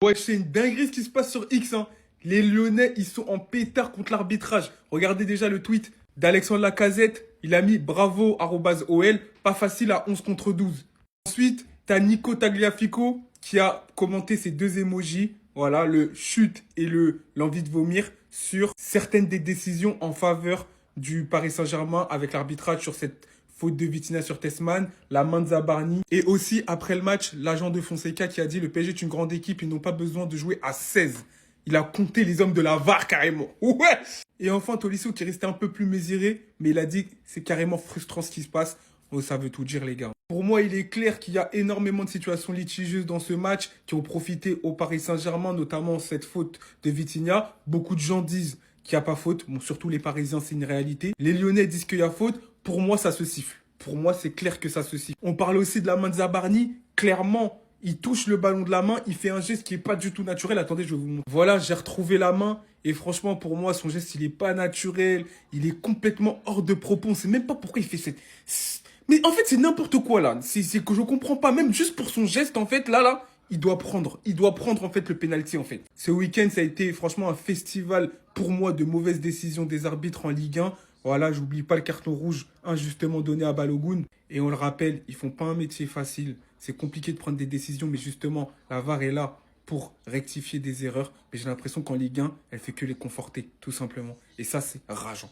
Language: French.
Ouais, c'est une dinguerie ce qui se passe sur X, hein. Les Lyonnais, ils sont en pétard contre l'arbitrage. Regardez déjà le tweet d'Alexandre Lacazette. Il a mis bravo, arobase OL, pas facile à 11 contre 12. Ensuite, t'as Nico Tagliafico qui a commenté ces deux emojis. Voilà, le chute et l'envie de vomir sur certaines des décisions en faveur du Paris Saint-Germain avec l'arbitrage sur cette faute de Vitinha sur Tessman, la main de Zabarni. Et aussi, après le match, l'agent de Fonseca qui a dit le PSG est une grande équipe, ils n'ont pas besoin de jouer à 16. Il a compté les hommes de la VAR carrément. Ouais. Et enfin, Tolisso qui restait un peu plus mesuré, mais il a dit c'est carrément frustrant ce qui se passe. Oh, ça veut tout dire, les gars. Pour moi, il est clair qu'il y a énormément de situations litigieuses dans ce match qui ont profité au Paris Saint-Germain, notamment cette faute de Vitinha. Beaucoup de gens disent qu'il n'y a pas faute. Bon, surtout les Parisiens, c'est une réalité. Les Lyonnais disent qu'il y a faute. Pour moi, ça se siffle. Pour moi, c'est clair que ça se siffle. On parle aussi de la main de Zabarni. Clairement, il touche le ballon de la main. Il fait un geste qui n'est pas du tout naturel. Attendez, je vais vous montrer. Voilà, j'ai retrouvé la main. Et franchement, pour moi, son geste, il n'est pas naturel. Il est complètement hors de propos. On ne sait même pas pourquoi il fait cette... Mais en fait, c'est n'importe quoi, là. C'est que je comprends pas. Même juste pour son geste, en fait, là, il doit prendre. Il doit prendre, en fait, le penalty, en fait. Ce week-end, ça a été, franchement, un festival, pour moi, de mauvaises décisions des arbitres en Ligue 1. Voilà, j'oublie pas le carton rouge injustement donné à Balogun. Et on le rappelle, ils font pas un métier facile. C'est compliqué de prendre des décisions, mais justement, la VAR est là pour rectifier des erreurs. Mais j'ai l'impression qu'en Ligue 1, elle fait que les conforter, tout simplement. Et ça, c'est rageant.